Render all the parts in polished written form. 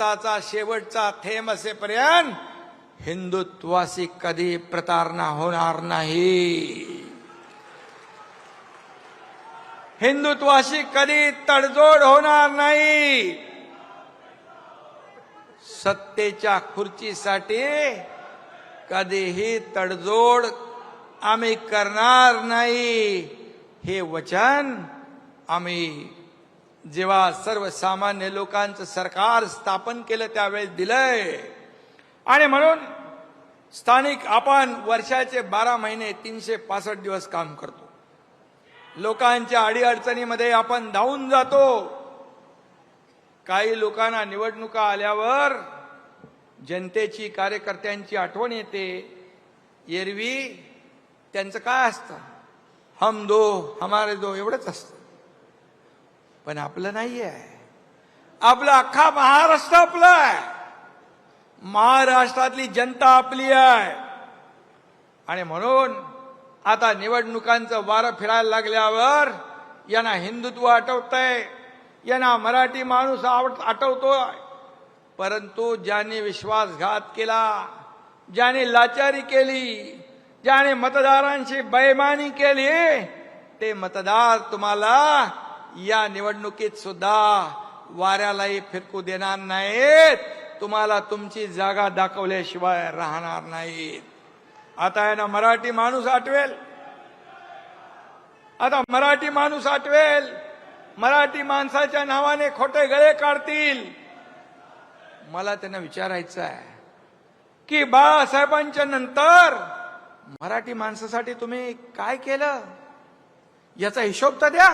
रक्ताचा शेवटचा थेंब असेपर्यंत हिंदुत्वाशी कधी प्रतारणा होणार नाही. हिंदुत्वाशी कधी तडजोड होणार नाही. सत्तेच्या खुर्चीसाठी कधीही तडजोड आम्ही करणार नाही. हे वचन आम्ही जेव्हा सर्वसामान्य लोकांचं सरकार स्थापन केलं त्यावेळेस दिलंय. आणि म्हणून स्थानिक आपण वर्षाचे 12 महिने 365 दिवस काम करतो. लोकांच्या अडीअडचणीमध्ये आपण धावून जातो. काही लोकांना निवडणुका आल्यावर जनतेची कार्यकर्त्यांची आठवण येते. एरवी त्यांचं काय असतं, हम दो हमारे दो एवढंच असतं. पण आपलं नाही आहे. आपलं अख्खा महाराष्ट्र आपला आहे. महाराष्ट्रातली जनता आपली आहे. आणि म्हणून आता निवडणुकांचं वारं फिरायला लागल्यावर यांना हिंदुत्व आठवतंय, यांना मराठी माणूस आठवतोय. परंतु ज्यांनी विश्वासघात केला, ज्याने लाचारी केली, ज्याने मतदारांची बेईमानी केली, ते मतदार तुम्हाला या निवडणुकीत सुद्धा वाऱ्यालाही फिरकू देणार नाहीत. तुम्हाला तुमची जागा दाखवल्याशिवाय राहणार नाहीत. आता यांना मराठी माणूस आठवेल. आता मराठी माणूस आठवेल. मराठी माणसाच्या नावाने खोटे गळे काढतील. मला त्यांना विचारायचं आहे की बाळासाहेबांच्या नंतर मराठी माणसासाठी तुम्ही काय केलं, याचा हिशोब तर द्या.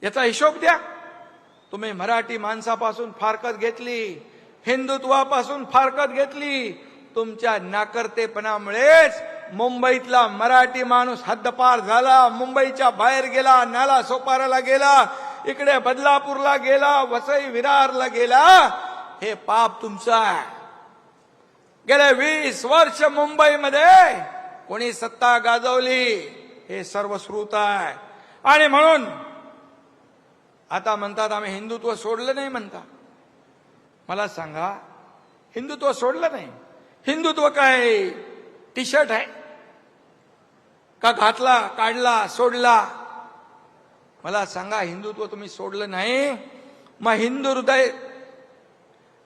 याचा हिशोब द्या. तुम्ही मराठी माणसापासून फारकत घेतली, हिंदुत्वापासून फारकत घेतली. तुमच्या नाकर्तेपणामुळेच मुंबईतला मराठी माणूस हद्दपार झाला. मुंबईच्या बाहेर गेला, नाला सोपाराला गेला, इकडे बदलापूरला गेला, वसई विरारला गेला. हे पाप तुमचं आहे. गेले 20 वर्ष मुंबईमध्ये कोणी सत्ता गाजवली हे सर्वश्रुत आहे. आणि म्हणून आता म्हणतात आम्ही हिंदुत्व सोडलं नाही म्हणता. मला सांगा, हिंदुत्व सोडलं नाही? हिंदुत्व काय टी शर्ट आहे का? घातला, काढला, सोडला? मला सांगा, हिंदुत्व तुम्ही सोडलं नाही. मग हिंदू हृदय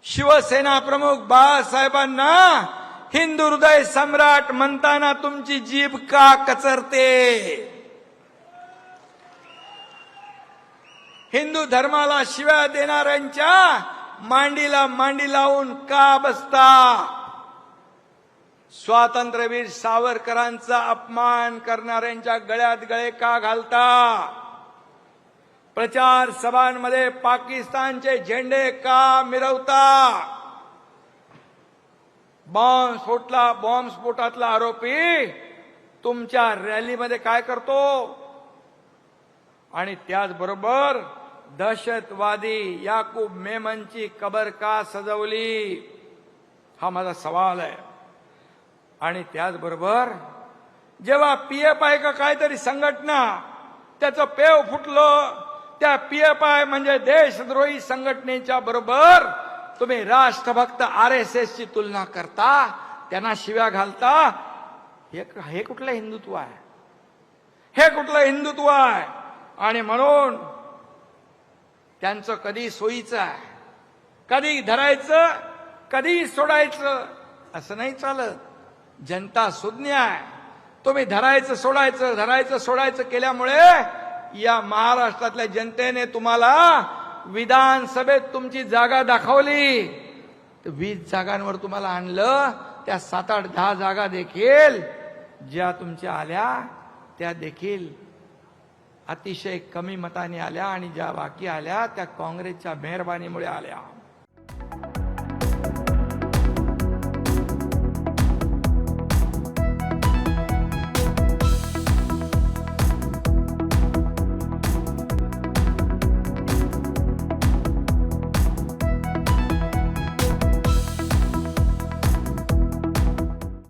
शिवसेना प्रमुख बाळासाहेबांना हिंदू हृदय सम्राट म्हणताना तुमची जीभ का कचरते? हिंदू धर्माला शिव्या देणाऱ्यांच्या मांडीला मांडी लावून का बसता? स्वातंत्र्यवीर सावरकरांचा अपमान करणाऱ्यांच्या गळ्यात गळे का घालता? प्रचार सभांमध्ये पाकिस्तानचे झेंडे का मिरवता? बॉम्बस्फोटातला आरोपी तुमच्या रॅलीमध्ये काय करतो? आणि त्याचबरोबर दहशतवादी याकूब मेमनची कबर का सजवली? हा माझा सवाल आहे. आणि त्याचबरोबर जेव्हा पीएफआय का काहीतरी संघटना त्याचं पेव फुटलं, त्या पीएफआय म्हणजे देशद्रोही संघटनेच्या बरोबर तुम्ही राष्ट्रभक्त आरएसएस ची तुलना करता, त्यांना शिव्या घालता. हे कुठलं हिंदुत्व आहे? हे कुठलं हिंदुत्व आहे? आणि म्हणून त्यांचं कधी सोयीचं आहे, कधी धरायचं, कधी सोडायचं, असं नाही चालत. जनता सुज्ञ आहे. तुम्ही धरायचं सोडायचं, धरायचं सोडायचं केल्यामुळे या महाराष्ट्रातल्या जनतेने तुम्हाला विधानसभेत तुमची जागा दाखवली. 20 जागांवर तुम्हाला आणलं. त्या 7, 8, 10 जागा देखील ज्या तुमच्या आल्या त्या देखील अतिशय कमी मताने आल्या. आणि ज्या बाकी आल्या त्या काँग्रेसच्या मेहरबानीमुळे आल्या.